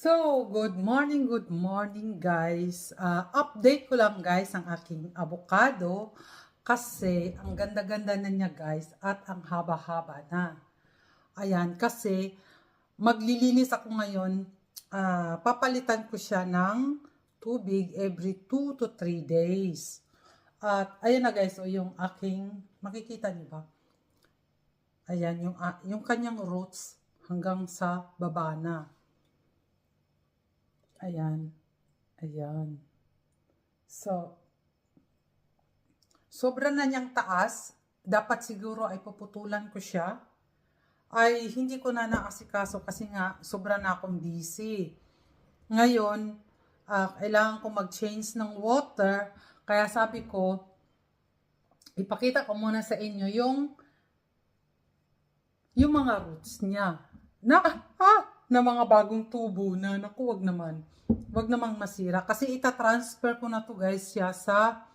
So, good morning guys. Update ko lang guys ang aking avocado kasi ang ganda-ganda na niya guys at ang haba-haba na. Ayan, kasi maglilinis ako ngayon. Papalitan ko siya ng tubig every 2 to 3 days. At ayan na guys, yung aking, makikita niyo ba? Ayan, yung kanyang roots hanggang sa baba na. Ayan. Ayan. So, sobra na niyang taas. Dapat siguro ay puputulan ko siya. Ay, hindi ko na naasikaso kasi nga, sobra na akong busy. Ngayon, kailangan ko mag-change ng water. Kaya sabi ko, ipakita ko muna sa inyo yung mga roots niya. Na mga bagong tubo na. Naku, wag naman. Wag namang masira. Kasi ita-transfer ko na to guys siya sa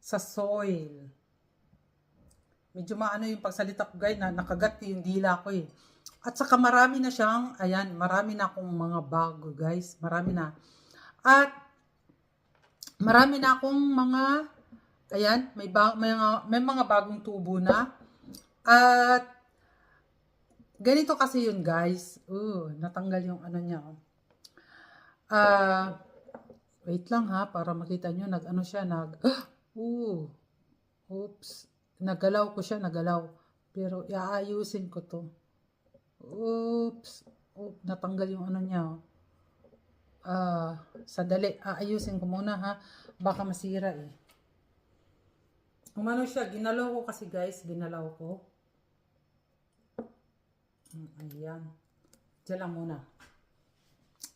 soil. Medyo maano yung pagsalita ko guys na nakagat yung dila ko eh. At saka marami na siyang, ayan, marami na akong mga bago guys. Marami na. At marami na akong mga, ayan, may mga bagong tubo na. At ganito kasi yun guys. Natanggal yung ano niya. Wait lang ha, para makita nyo, oops. Nagalaw ko siya, Pero iaayusin ko to. Oops. Natanggal yung ano niya. Sandali, aayusin ko muna ha. Baka masira eh. Umano siya, ginalaw ko kasi guys, ginalaw ko. Ayan. Diyan lang muna.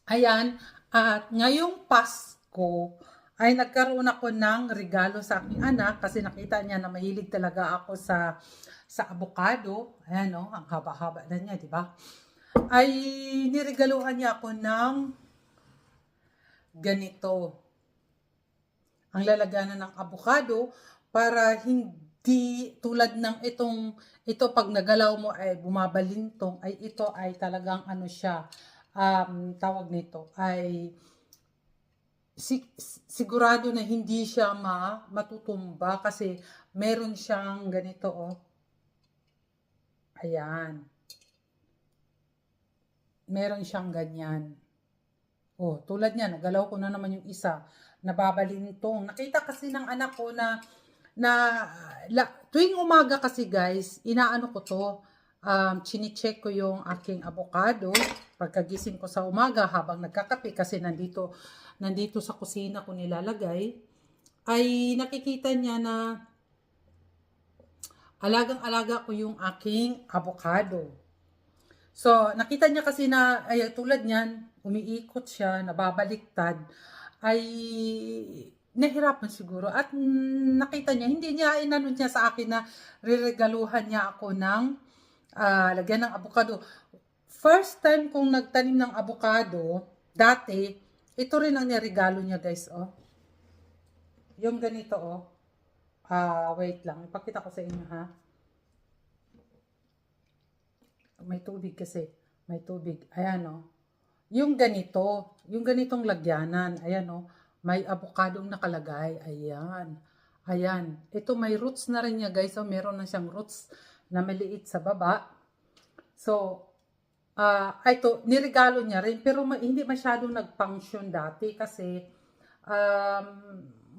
Ayan. At ngayong Pasko ay nagkaroon ako ng regalo sa aking anak kasi nakita niya na mahilig talaga ako sa avocado. Ayan o, ang haba-haba na niya, di ba? Ay niregaluhan niya ako ng ganito. Ang lalaganan ng avocado para hindi tulad ng ito pag nagalaw mo ay bumabalintong, ay ito ay talagang ano siya, tawag nito ay sigurado na hindi siya matutumba kasi meron siyang ganito oh. Ayan. Meron siyang ganyan. Oh, tulad niya, nagalaw ko na naman yung isa, nababalintong. Nakita kasi ng anak ko na tuwing umaga kasi guys, inaano ko to, chine-check ko yung aking avocado pagkagising ko sa umaga habang nagkakape kasi nandito sa kusina ko nilalagay, ay nakikita niya na alagang-alaga ko yung aking avocado. So, nakita niya kasi na tulad niyan, umiikot siya, nababaliktad, ay nahirapan siguro at nakita niya, hindi niya inano niya sa akin na riregaluhan niya ako ng lagyan ng avocado. First time kong nagtanim ng avocado, dati, ito rin ang niregalo niya guys, oh. Yung ganito, oh. Wait lang, ipakita ko sa inyo ha. May tubig kasi, may tubig. Ayan, oh. Yung ganitong lagyanan, ayan, oh. May avocadong nakalagay. Ayan. Ayan. Ito may roots na rin niya guys. So, meron na siyang roots na maliit sa baba. So, ito, niregalo niya rin. Pero hindi masyadong nag-function dati kasi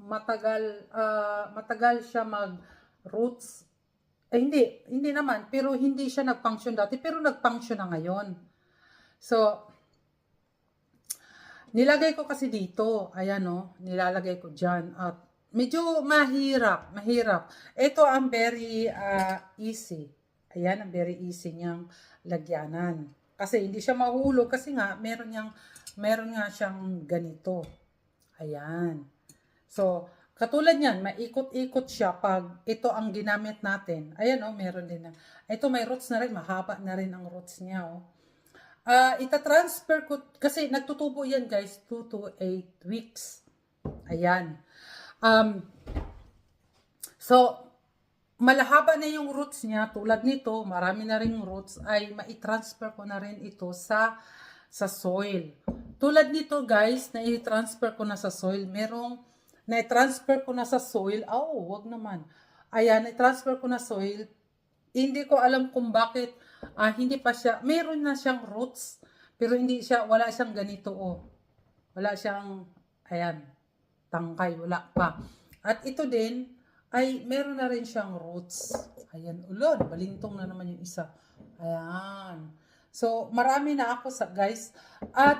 matagal siya mag-roots. Hindi naman. Pero hindi siya nag-function dati. Pero nag-function na ngayon. So, nilagay ko kasi dito, ayan o, nilalagay ko dyan, at medyo mahirap. Ito ang very easy. Ayan, ang very easy niyang lagyanan. Kasi hindi siya mahulog, kasi nga, meron nga siyang ganito. Ayan. So, katulad niyan, maikot-ikot siya pag ito ang ginamit natin. Ayan o, meron din na. Ito may roots na rin, mahaba na rin ang roots niya o. Ita-transfer ko, kasi nagtutubo yan guys, 2 to 8 weeks. Ayan. So, malahaba na yung roots niya, tulad nito, marami na rin roots, ay mai-transfer ko na rin ito sa sa soil. Tulad nito guys, na-transfer ko na sa soil. Na-transfer ko na sa soil. Oh, wag naman. Ayan, na-transfer ko na soil. Hindi ko alam kung bakit hindi pa siya, meron na siyang roots. Pero wala siyang ganito oh. Wala siyang, ayan, tangkay, wala pa. At ito din, ay meron na rin siyang roots. Ayan, ulod, balintong na naman yung isa. Ayan. So, marami na ako guys. At,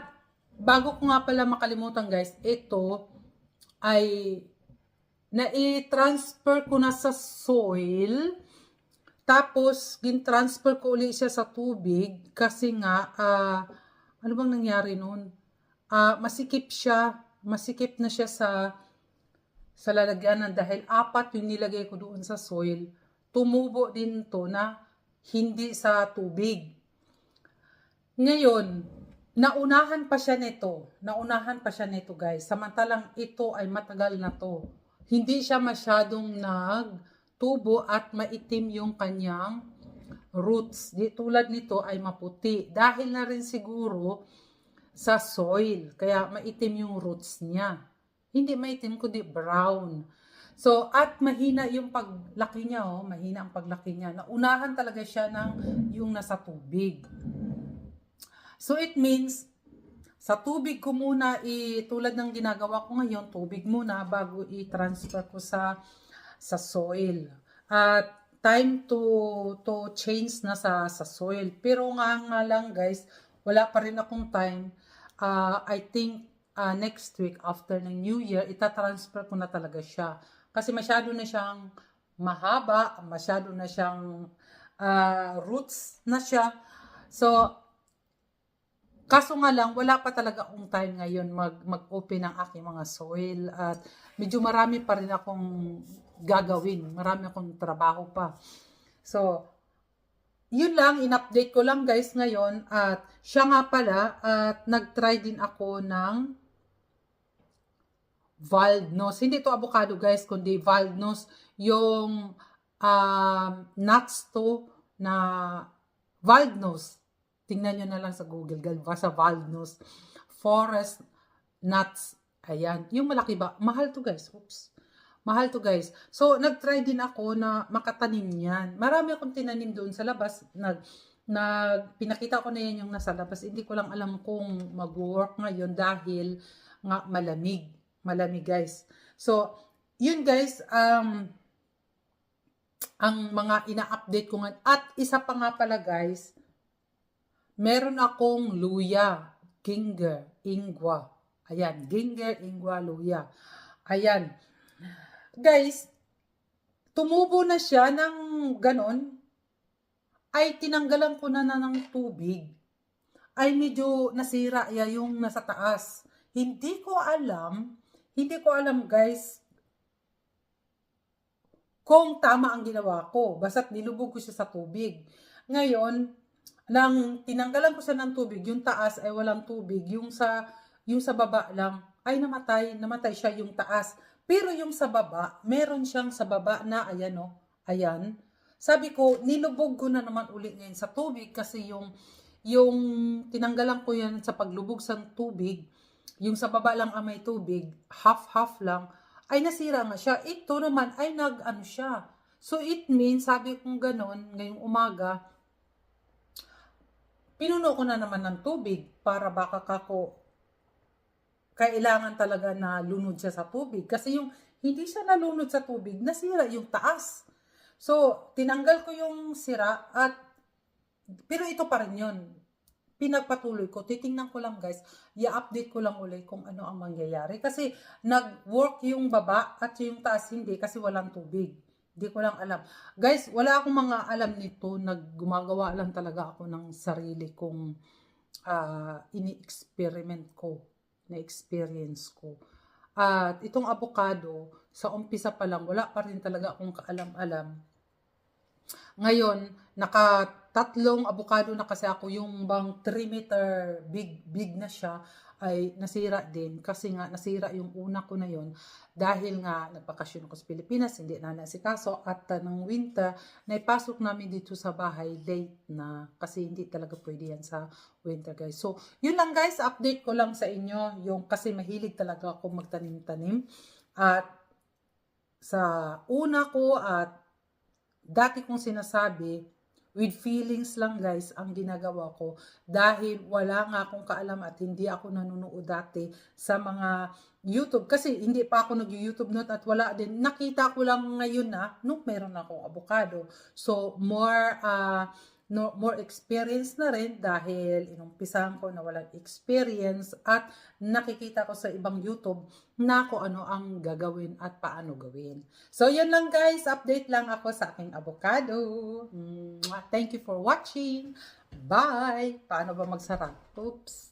bago ko nga pala makalimutan guys, ito ay na-transfer ko na sa soil. Tapos, gin-transfer ko ulit siya sa tubig kasi nga, ano bang nangyari nun? Masikip na siya sa lalagyanan dahil 4 yung nilagay ko doon sa soil. Tumubo din to na hindi sa tubig. Ngayon, naunahan pa siya nito guys. Samantalang ito ay matagal na to. Hindi siya masyadong nagtubo at maitim yung kanyang roots. Tulad nito ay maputi. Dahil na rin siguro sa soil. Kaya maitim yung roots niya. Hindi maitim kundi brown. So, at mahina yung paglaki niya. Oh. Mahina ang paglaki niya. Naunahan talaga siya ng yung nasa tubig. So, it means, sa tubig ko muna, tulad ng ginagawa ko ngayon, tubig muna bago i-transfer ko sa soil. At time to change na sa soil. Pero nga lang guys, wala pa rin akong time. I think next week after ng New Year, itatransfer ko na talaga siya. Kasi masyado na siyang mahaba, masyado na siyang roots na siya. So, kaso nga lang, wala pa talaga akong time ngayon mag-open ng aking mga soil. At medyo marami pa rin akong gagawin. Marami akong trabaho pa. So, yun lang, in-update ko lang guys ngayon. At siya nga pala, at nag-try din ako ng Valdnos. Hindi to avocado guys, kundi Valdnos. Yung nuts to na Valdnos. Tingnan nyo na lang sa Google. Sa Valdnos. Forest nuts. Ayan. Yung malaki ba? Mahal to guys. Oops. Mahal to guys. So, nag-try din ako na makatanim yan. Marami akong tinanim doon sa labas. Pinakita ko na yan yung nasa labas. Hindi ko lang alam kung mag-work ngayon dahil nga malamig. Malamig guys. So, yun guys, ang mga ina-update ko nga. At isa pa nga pala guys, meron akong luya, ginger, ingwa. Ayan, ginger, ingwa, luya. Ayan. Guys, tumubo na siya ng ganon. Ay, tinanggalan ko na ng tubig. Ay, medyo nasira yung nasa taas. Hindi ko alam guys, kung tama ang ginawa ko. Basta't nilubog ko siya sa tubig. Ngayon, nang tinanggalan ko siya ng tubig, yung taas ay walang tubig, yung sa baba lang ay namatay siya yung taas. Pero yung sa baba, meron siyang sa baba na ayan oh, ayan. Sabi ko, nilubog ko na naman ulit ngayon sa tubig kasi yung tinanggalan ko yan sa paglubog sa tubig, yung sa baba lang ang may tubig, half lang, ay nasira nga siya. Ito naman ay nag-ano siya. So it means, sabi kong ganon, ngayong umaga, pinuno ko na naman ng tubig para baka kailangan talaga na lunod siya sa tubig. Kasi yung hindi siya nalunod sa tubig, nasira yung taas. So, tinanggal ko yung sira pero ito pa rin yun. Pinagpatuloy ko. Titingnan ko lang guys. I-update ko lang ulit kung ano ang mangyayari. Kasi nag-work yung baba at yung taas hindi kasi walang tubig. Hindi ko lang alam. Guys, wala akong mga alam nito. Gumagawa lang talaga ako ng sarili kong ini-experiment ko. Na-experience ko. At itong avocado, sa umpisa pa lang, wala pa rin talaga akong kaalam-alam. Ngayon, naka-3 avocado na kasi ako, yung bang 3 meter big na siya. ay nasira din kasi nga nasira yung una ko na yon dahil nga nagbakasyon ako sa Pilipinas, hindi na nasikaso at ng winter, naipasok namin dito sa bahay late na kasi hindi talaga pwede yan sa winter guys. So, yun lang guys, update ko lang sa inyo yung kasi mahilig talaga ako magtanim-tanim at sa una ko at dati kong sinasabi, with feelings lang guys ang ginagawa ko dahil wala nga akong kaalam at hindi ako nanonood dati sa mga YouTube kasi hindi pa ako nag-YouTube noon at wala din. Nakita ko lang ngayon na nung meron akong avocado. So more experience na rin dahil inumpisahan ko na walang experience at nakikita ko sa ibang YouTube na kung ano ang gagawin at paano gawin. So, yun lang guys. Update lang ako sa aking avocado. Thank you for watching. Bye! Paano ba magsarap? Oops!